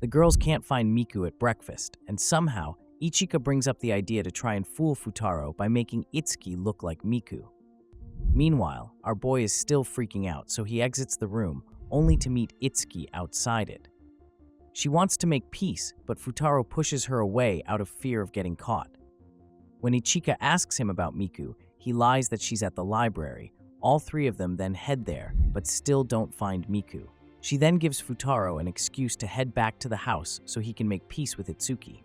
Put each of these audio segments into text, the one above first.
The girls can't find Miku at breakfast, and somehow, Ichika brings up the idea to try and fool Futaro by making Itsuki look like Miku. Meanwhile, our boy is still freaking out, so he exits the room, only to meet Itsuki outside it. She wants to make peace, but Futaro pushes her away out of fear of getting caught. When Ichika asks him about Miku, he lies that she's at the library. All three of them then head there, but still don't find Miku. She then gives Futaro an excuse to head back to the house so he can make peace with Itsuki.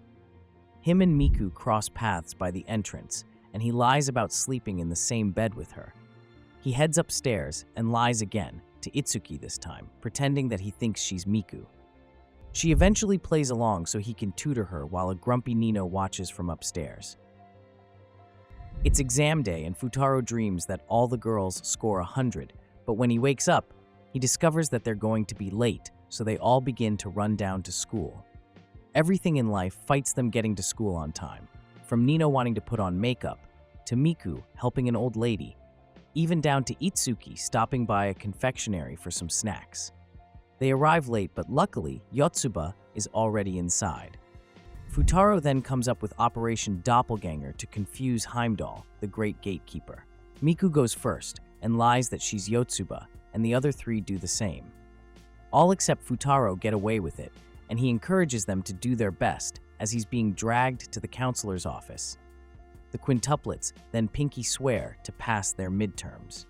Him and Miku cross paths by the entrance, and he lies about sleeping in the same bed with her. He heads upstairs and lies again, to Itsuki this time, pretending that he thinks she's Miku. She eventually plays along so he can tutor her while a grumpy Nino watches from upstairs. It's exam day and Futaro dreams that all the girls score 100, but when he wakes up, he discovers that they're going to be late, so they all begin to run down to school. Everything in life fights them getting to school on time, from Nino wanting to put on makeup, to Miku helping an old lady, even down to Itsuki stopping by a confectionery for some snacks. They arrive late, but luckily, Yotsuba is already inside. Futaro then comes up with Operation Doppelganger to confuse Heimdall, the great gatekeeper. Miku goes first and lies that she's Yotsuba, and the other three do the same. All except Futaro get away with it, and he encourages them to do their best as he's being dragged to the counselor's office. The quintuplets then pinky swear to pass their midterms.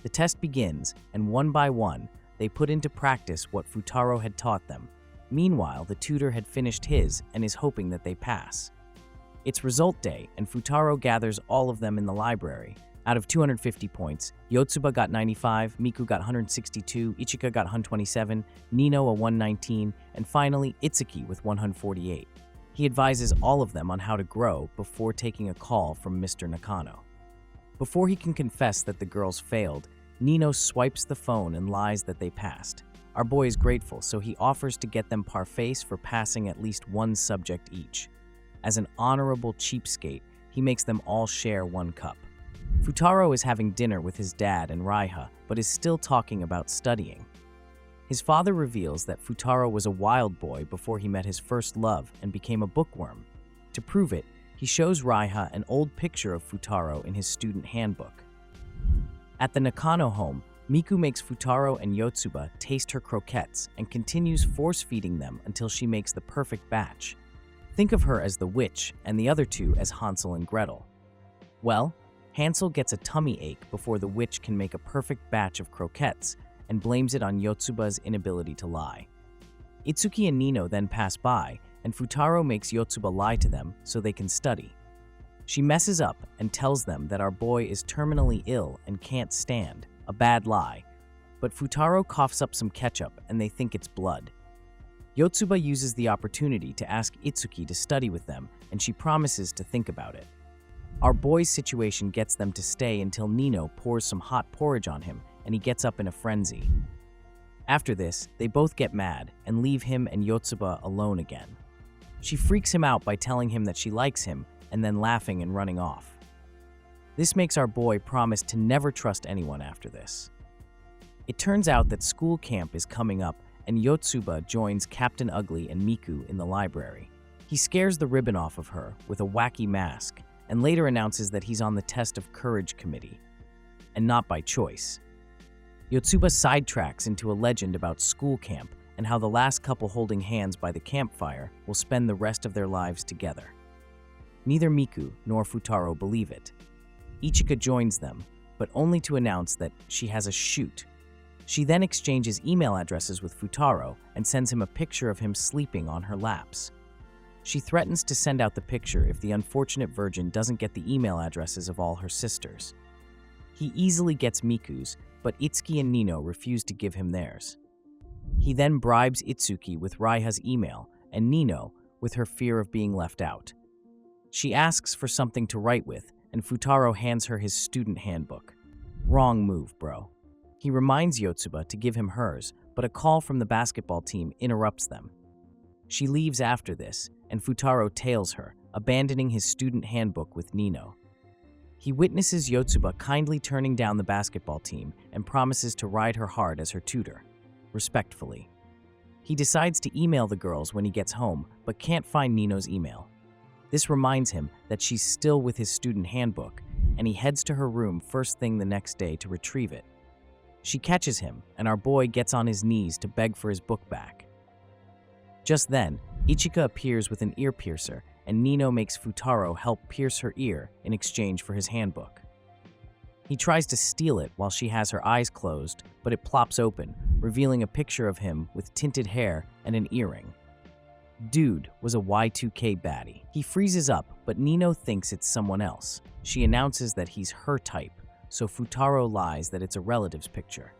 The test begins, and one by one, they put into practice what Futaro had taught them. Meanwhile, the tutor had finished his and is hoping that they pass. It's result day, and Futaro gathers all of them in the library. Out of 250 points, Yotsuba got 95, Miku got 162, Ichika got 127, Nino a 119, and finally Itsuki with 148. He advises all of them on how to grow before taking a call from Mr. Nakano. Before he can confess that the girls failed, Nino swipes the phone and lies that they passed. Our boy is grateful, so he offers to get them parfaits for passing at least one subject each. As an honorable cheapskate, he makes them all share one cup. Futaro is having dinner with his dad and Raiha, but is still talking about studying. His father reveals that Futaro was a wild boy before he met his first love and became a bookworm. To prove it, he shows Raiha an old picture of Futaro in his student handbook. At the Nakano home, Miku makes Futaro and Yotsuba taste her croquettes and continues force-feeding them until she makes the perfect batch. Think of her as the witch and the other two as Hansel and Gretel. Well, Hansel gets a tummy ache before the witch can make a perfect batch of croquettes and blames it on Yotsuba's inability to lie. Itsuki and Nino then pass by, and Futaro makes Yotsuba lie to them so they can study. She messes up and tells them that our boy is terminally ill and can't stand, a bad lie, but Futaro coughs up some ketchup and they think it's blood. Yotsuba uses the opportunity to ask Itsuki to study with them, and she promises to think about it. Our boy's situation gets them to stay until Nino pours some hot porridge on him and he gets up in a frenzy. After this, they both get mad and leave him and Yotsuba alone again. She freaks him out by telling him that she likes him and then laughing and running off. This makes our boy promise to never trust anyone after this. It turns out that school camp is coming up and Yotsuba joins Captain Ugly and Miku in the library. He scares the ribbon off of her with a wacky mask and later announces that he's on the test of courage committee, and not by choice. Yotsuba sidetracks into a legend about school camp and how the last couple holding hands by the campfire will spend the rest of their lives together. Neither Miku nor Futaro believe it. Ichika joins them, but only to announce that she has a shoot. She then exchanges email addresses with Futaro and sends him a picture of him sleeping on her laps. She threatens to send out the picture if the unfortunate virgin doesn't get the email addresses of all her sisters. He easily gets Miku's, but Itsuki and Nino refuse to give him theirs. He then bribes Itsuki with Raiha's email and Nino with her fear of being left out. She asks for something to write with, and Futaro hands her his student handbook. Wrong move, bro. He reminds Yotsuba to give him hers, but a call from the basketball team interrupts them. She leaves after this, and Futaro tails her, abandoning his student handbook with Nino. He witnesses Yotsuba kindly turning down the basketball team and promises to ride her hard as her tutor, respectfully. He decides to email the girls when he gets home, but can't find Nino's email. This reminds him that she's still with his student handbook, and he heads to her room first thing the next day to retrieve it. She catches him, and our boy gets on his knees to beg for his book back. Just then, Ichika appears with an ear piercer, and Nino makes Futaro help pierce her ear in exchange for his handbook. He tries to steal it while she has her eyes closed, but it plops open, revealing a picture of him with tinted hair and an earring. Dude was a Y2K baddie. He freezes up, but Nino thinks it's someone else. She announces that he's her type, so Futaro lies that it's a relative's picture.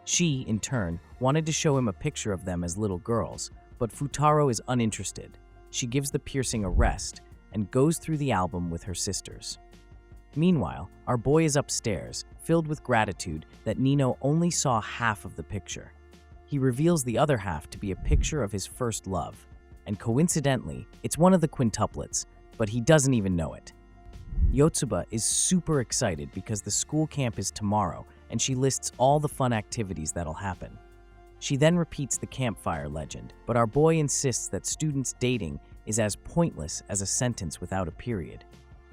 She, in turn, wanted to show him a picture of them as little girls, but Futaro is uninterested. She gives the piercing a rest and goes through the album with her sisters. Meanwhile, our boy is upstairs, filled with gratitude that Nino only saw half of the picture. He reveals the other half to be a picture of his first love, and coincidentally, it's one of the quintuplets, but he doesn't even know it. Yotsuba is super excited because the school camp is tomorrow, and she lists all the fun activities that'll happen. She then repeats the campfire legend, but our boy insists that students dating is as pointless as a sentence without a period.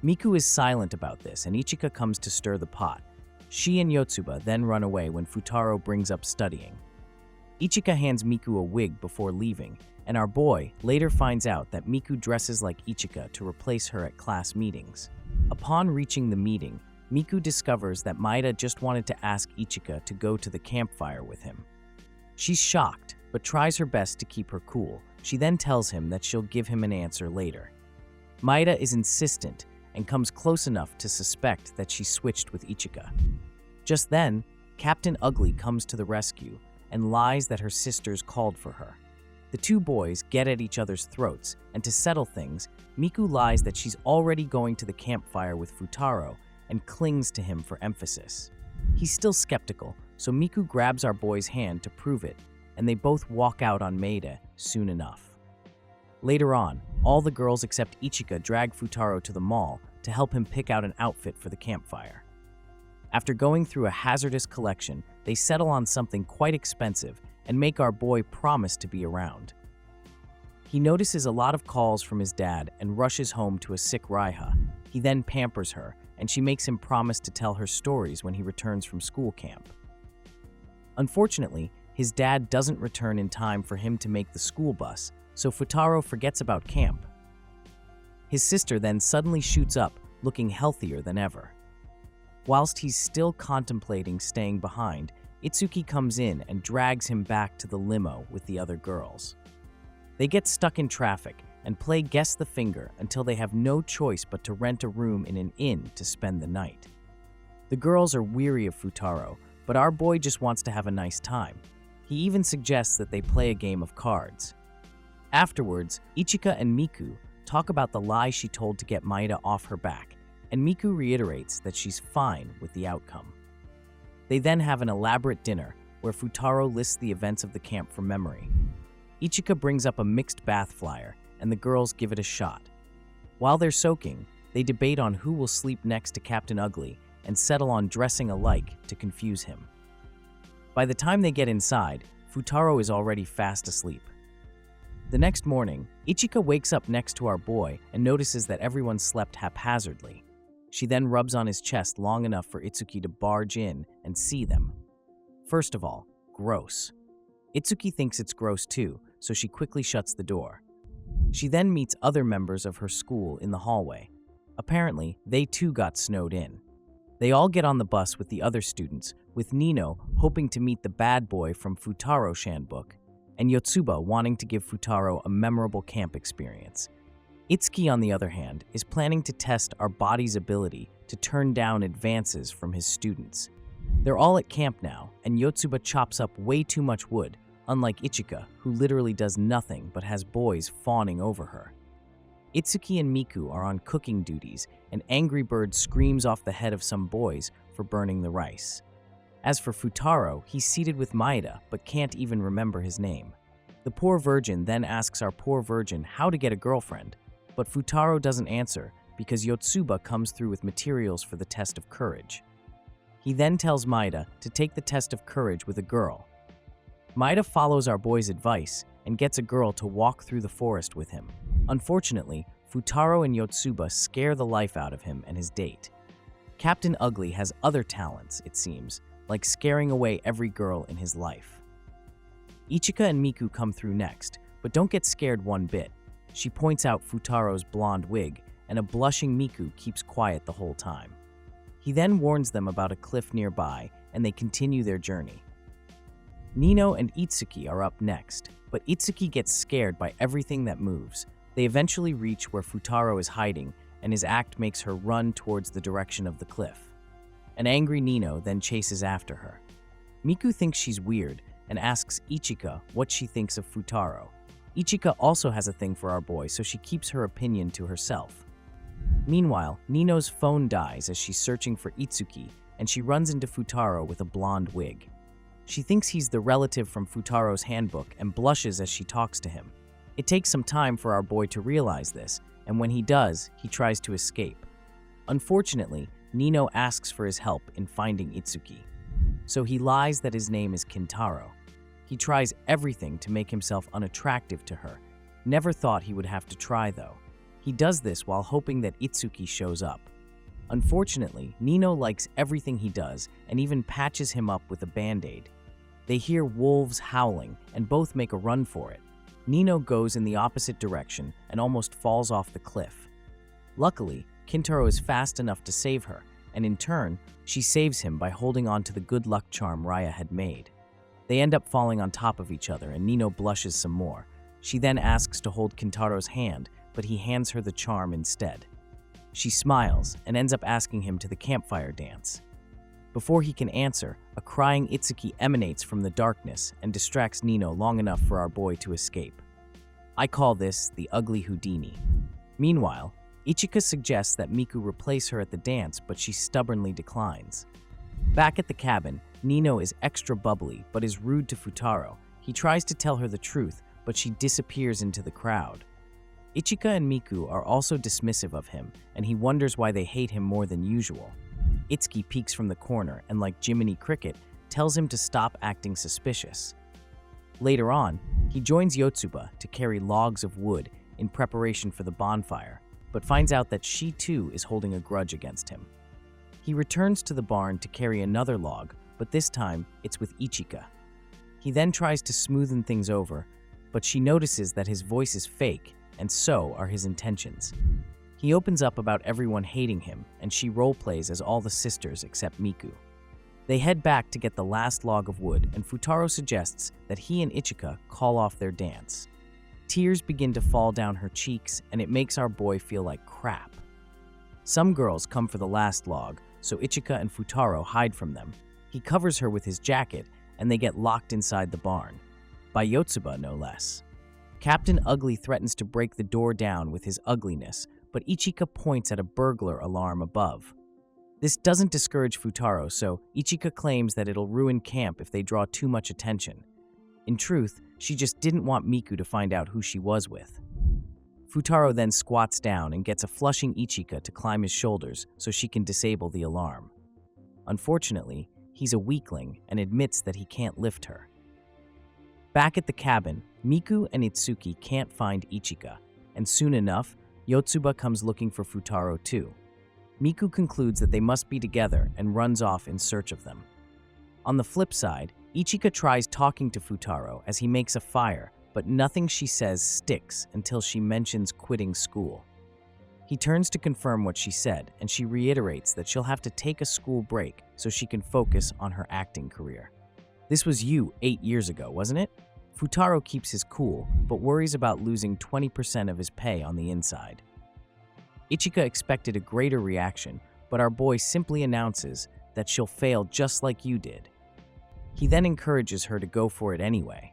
Miku is silent about this, and Ichika comes to stir the pot. She and Yotsuba then run away when Futaro brings up studying. Ichika hands Miku a wig before leaving, and our boy later finds out that Miku dresses like Ichika to replace her at class meetings. Upon reaching the meeting, Miku discovers that Maeda just wanted to ask Ichika to go to the campfire with him. She's shocked, but tries her best to keep her cool. She then tells him that she'll give him an answer later. Maeda is insistent and comes close enough to suspect that she switched with Ichika. Just then, Captain Ugly comes to the rescue and lies that her sisters called for her. The two boys get at each other's throats, and to settle things, Miku lies that she's already going to the campfire with Futaro and clings to him for emphasis. He's still skeptical, so Miku grabs our boy's hand to prove it, and they both walk out on Maeda soon enough. Later on, all the girls except Ichika drag Futaro to the mall to help him pick out an outfit for the campfire. After going through a hazardous collection, they settle on something quite expensive and make our boy promise to be around. He notices a lot of calls from his dad and rushes home to a sick Raiha. He then pampers her, and she makes him promise to tell her stories when he returns from school camp. Unfortunately, his dad doesn't return in time for him to make the school bus, so Futaro forgets about camp. His sister then suddenly shoots up, looking healthier than ever. Whilst he's still contemplating staying behind, Itsuki comes in and drags him back to the limo with the other girls. They get stuck in traffic and play Guess the Finger until they have no choice but to rent a room in an inn to spend the night. The girls are weary of Futaro, but our boy just wants to have a nice time. He even suggests that they play a game of cards. Afterwards, Ichika and Miku talk about the lie she told to get Maeda off her back, and Miku reiterates that she's fine with the outcome. They then have an elaborate dinner where Futaro lists the events of the camp from memory. Ichika brings up a mixed bath flyer, and the girls give it a shot. While they're soaking, they debate on who will sleep next to Captain Ugly and settle on dressing alike to confuse him. By the time they get inside, Futaro is already fast asleep. The next morning, Ichika wakes up next to our boy and notices that everyone slept haphazardly. She then rubs on his chest long enough for Itsuki to barge in and see them. First of all, gross. Itsuki thinks it's gross too, so she quickly shuts the door. She then meets other members of her school in the hallway. Apparently, they too got snowed in. They all get on the bus with the other students, with Nino hoping to meet the bad boy from Futaro's handbook, and Yotsuba wanting to give Futaro a memorable camp experience. Itsuki, on the other hand, is planning to test our body's ability to turn down advances from his students. They're all at camp now, and Yotsuba chops up way too much wood, unlike Ichika, who literally does nothing but has boys fawning over her. Itsuki and Miku are on cooking duties, and Angry Bird screams off the head of some boys for burning the rice. As for Futaro, he's seated with Maeda, but can't even remember his name. The poor virgin then asks our poor virgin how to get a girlfriend, but Futaro doesn't answer because Yotsuba comes through with materials for the test of courage. He then tells Maeda to take the test of courage with a girl. Maeda follows our boy's advice and gets a girl to walk through the forest with him. Unfortunately, Futaro and Yotsuba scare the life out of him and his date. Captain Ugly has other talents, it seems, like scaring away every girl in his life. Ichika and Miku come through next, but don't get scared one bit. She points out Futaro's blonde wig, and a blushing Miku keeps quiet the whole time. He then warns them about a cliff nearby, and they continue their journey. Nino and Itsuki are up next, but Itsuki gets scared by everything that moves. They eventually reach where Futaro is hiding, and his act makes her run towards the direction of the cliff. An angry Nino then chases after her. Miku thinks she's weird and asks Ichika what she thinks of Futaro. Ichika also has a thing for our boy, so she keeps her opinion to herself. Meanwhile, Nino's phone dies as she's searching for Itsuki, and she runs into Futaro with a blonde wig. She thinks he's the relative from Futaro's handbook and blushes as she talks to him. It takes some time for our boy to realize this, and when he does, he tries to escape. Unfortunately, Nino asks for his help in finding Itsuki. So he lies that his name is Kintaro. He tries everything to make himself unattractive to her. Never thought he would have to try, though. He does this while hoping that Itsuki shows up. Unfortunately, Nino likes everything he does and even patches him up with a band-aid. They hear wolves howling and both make a run for it. Nino goes in the opposite direction and almost falls off the cliff. Luckily, Kintaro is fast enough to save her, and in turn, she saves him by holding on to the good luck charm Raya had made. They end up falling on top of each other, and Nino blushes some more. She then asks to hold Kintaro's hand, but he hands her the charm instead. She smiles and ends up asking him to the campfire dance. Before he can answer, a crying Itsuki emanates from the darkness and distracts Nino long enough for our boy to escape. I call this the ugly Houdini. Meanwhile, Ichika suggests that Miku replace her at the dance, but she stubbornly declines. Back at the cabin, Nino is extra bubbly but is rude to Futaro. He tries to tell her the truth, but she disappears into the crowd. Ichika and Miku are also dismissive of him, and he wonders why they hate him more than usual. Itsuki peeks from the corner and, like Jiminy Cricket, tells him to stop acting suspicious. Later on, he joins Yotsuba to carry logs of wood in preparation for the bonfire, but finds out that she too is holding a grudge against him. He returns to the barn to carry another log, but this time it's with Ichika. He then tries to smoothen things over, but she notices that his voice is fake, and so are his intentions. He opens up about everyone hating him, and she roleplays as all the sisters except Miku. They head back to get the last log of wood, and Futaro suggests that he and Ichika call off their dance. Tears begin to fall down her cheeks, and it makes our boy feel like crap. Some girls come for the last log, so Ichika and Futaro hide from them. He covers her with his jacket, and they get locked inside the barn. By Yotsuba, no less. Captain Ugly threatens to break the door down with his ugliness, but Ichika points at a burglar alarm above. This doesn't discourage Futaro, so Ichika claims that it'll ruin camp if they draw too much attention. In truth, she just didn't want Miku to find out who she was with. Futaro then squats down and gets a flushing Ichika to climb his shoulders so she can disable the alarm. Unfortunately, he's a weakling and admits that he can't lift her. Back at the cabin, Miku and Itsuki can't find Ichika, and soon enough, Yotsuba comes looking for Futaro too. Miku concludes that they must be together and runs off in search of them. On the flip side, Ichika tries talking to Futaro as he makes a fire, but nothing she says sticks until she mentions quitting school. He turns to confirm what she said, and she reiterates that she'll have to take a school break so she can focus on her acting career. This was you 8 years ago, wasn't it? Futaro keeps his cool, but worries about losing 20% of his pay on the inside. Ichika expected a greater reaction, but our boy simply announces that she'll fail just like you did. He then encourages her to go for it anyway.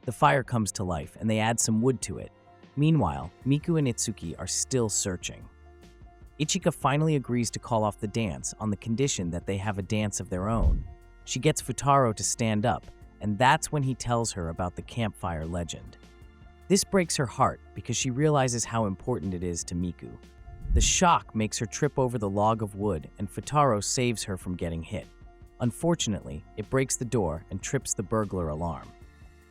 The fire comes to life, and they add some wood to it. Meanwhile, Miku and Itsuki are still searching. Ichika finally agrees to call off the dance on the condition that they have a dance of their own. She gets Futaro to stand up, and that's when he tells her about the campfire legend. This breaks her heart because she realizes how important it is to Miku. The shock makes her trip over the log of wood, and Futaro saves her from getting hit. Unfortunately, it breaks the door and trips the burglar alarm.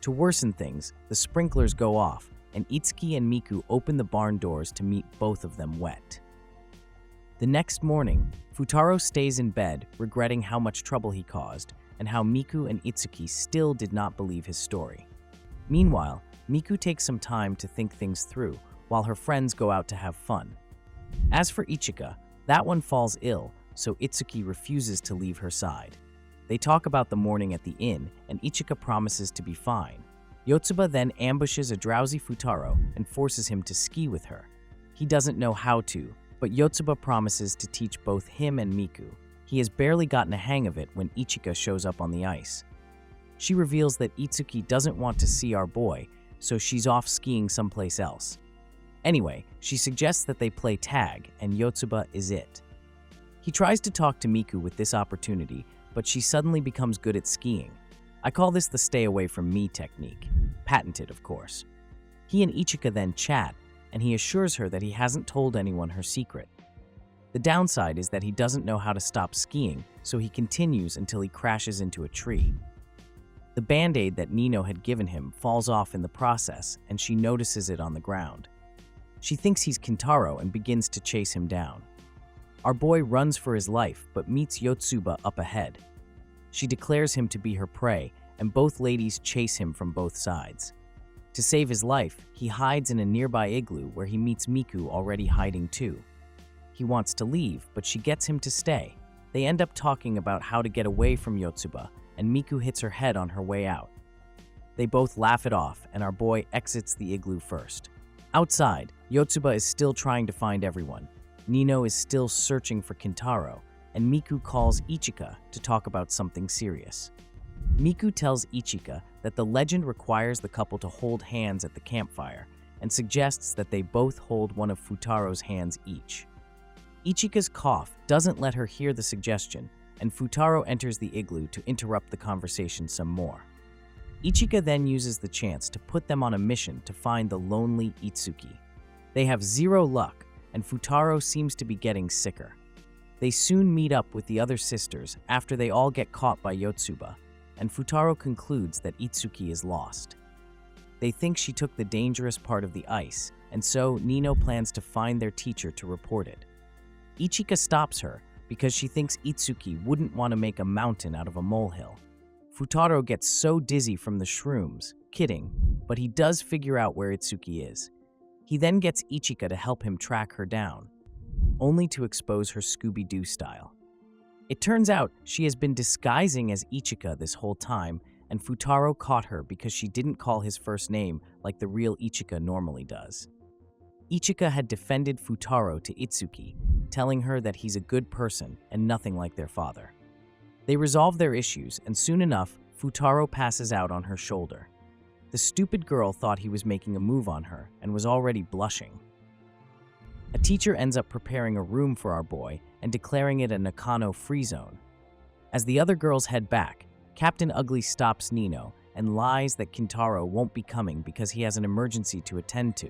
To worsen things, the sprinklers go off, and Itsuki and Miku open the barn doors to meet both of them wet. The next morning, Futaro stays in bed, regretting how much trouble he caused, and how Miku and Itsuki still did not believe his story. Meanwhile, Miku takes some time to think things through, while her friends go out to have fun. As for Ichika, that one falls ill, so Itsuki refuses to leave her side. They talk about the morning at the inn, and Ichika promises to be fine. Yotsuba then ambushes a drowsy Futaro and forces him to ski with her. He doesn't know how to, but Yotsuba promises to teach both him and Miku. He has barely gotten a hang of it when Ichika shows up on the ice. She reveals that Itsuki doesn't want to see our boy, so she's off skiing someplace else. Anyway, she suggests that they play tag, and Yotsuba is it. He tries to talk to Miku with this opportunity, but she suddenly becomes good at skiing. I call this the stay away from me technique. Patented, of course. He and Ichika then chat, and he assures her that he hasn't told anyone her secret. The downside is that he doesn't know how to stop skiing, so he continues until he crashes into a tree. The band-aid that Nino had given him falls off in the process, and she notices it on the ground. She thinks he's Kintaro and begins to chase him down. Our boy runs for his life, but meets Yotsuba up ahead. She declares him to be her prey, and both ladies chase him from both sides. To save his life, he hides in a nearby igloo where he meets Miku already hiding too. He wants to leave, but she gets him to stay. They end up talking about how to get away from Yotsuba, and Miku hits her head on her way out. They both laugh it off, and our boy exits the igloo first. Outside, Yotsuba is still trying to find everyone. Nino is still searching for Kintaro, and Miku calls Ichika to talk about something serious. Miku tells Ichika that the legend requires the couple to hold hands at the campfire, and suggests that they both hold one of Futaro's hands each. Ichika's cough doesn't let her hear the suggestion, and Futaro enters the igloo to interrupt the conversation some more. Ichika then uses the chance to put them on a mission to find the lonely Itsuki. They have zero luck, and Futaro seems to be getting sicker. They soon meet up with the other sisters after they all get caught by Yotsuba, and Futaro concludes that Itsuki is lost. They think she took the dangerous part of the ice, and so Nino plans to find their teacher to report it. Ichika stops her because she thinks Itsuki wouldn't want to make a mountain out of a molehill. Futaro gets so dizzy from the shrooms, kidding, but he does figure out where Itsuki is. He then gets Ichika to help him track her down, only to expose her Scooby-Doo style. It turns out she has been disguising as Ichika this whole time, and Futaro caught her because she didn't call his first name like the real Ichika normally does. Ichika had defended Futaro to Itsuki, telling her that he's a good person and nothing like their father. They resolve their issues, and soon enough, Futaro passes out on her shoulder. The stupid girl thought he was making a move on her and was already blushing. A teacher ends up preparing a room for our boy and declaring it a Nakano free zone. As the other girls head back, Captain Ugly stops Nino and lies that Kintaro won't be coming because he has an emergency to attend to.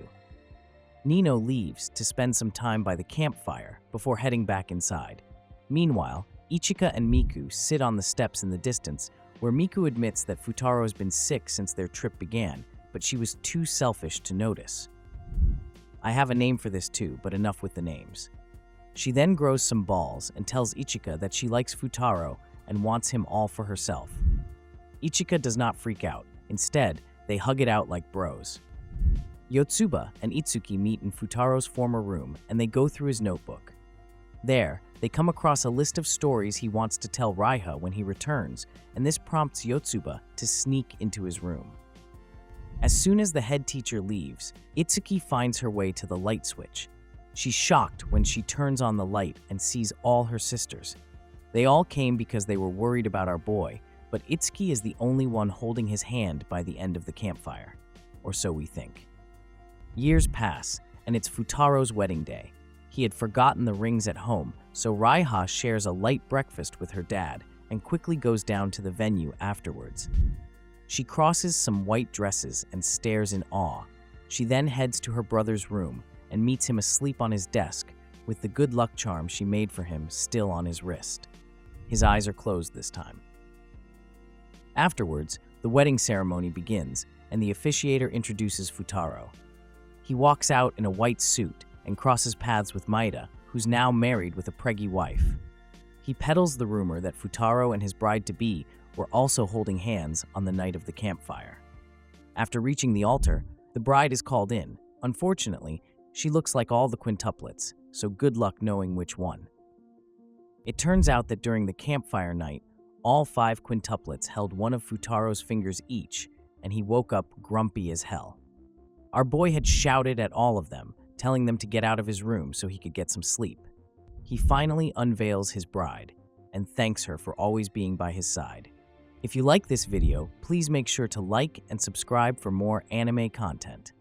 Nino leaves to spend some time by the campfire before heading back inside. Meanwhile, Ichika and Miku sit on the steps in the distance, where Miku admits that Futaro has been sick since their trip began, but she was too selfish to notice. I have a name for this too, but enough with the names. She then grows some balls and tells Ichika that she likes Futaro and wants him all for herself. Ichika does not freak out. Instead, they hug it out like bros. Yotsuba and Itsuki meet in Futaro's former room, and they go through his notebook. There, they come across a list of stories he wants to tell Raiha when he returns, and this prompts Yotsuba to sneak into his room. As soon as the head teacher leaves, Itsuki finds her way to the light switch. She's shocked when she turns on the light and sees all her sisters. They all came because they were worried about our boy, but Itsuki is the only one holding his hand by the end of the campfire. Or so we think. Years pass, and it's Futaro's wedding day. He had forgotten the rings at home, so Raiha shares a light breakfast with her dad and quickly goes down to the venue afterwards. She crosses some white dresses and stares in awe. She then heads to her brother's room and meets him asleep on his desk with the good luck charm she made for him still on his wrist. His eyes are closed this time. Afterwards, the wedding ceremony begins, and the officiator introduces Futaro. He walks out in a white suit and crosses paths with Maida, who's now married with a preggy wife. He peddles the rumor that Futaro and his bride-to-be were also holding hands on the night of the campfire. After reaching the altar, the bride is called in. Unfortunately, she looks like all the quintuplets, so good luck knowing which one. It turns out that during the campfire night, all 5 quintuplets held one of Futaro's fingers each, and he woke up grumpy as hell. Our boy had shouted at all of them, telling them to get out of his room so he could get some sleep. He finally unveils his bride and thanks her for always being by his side. If you like this video, please make sure to like and subscribe for more anime content.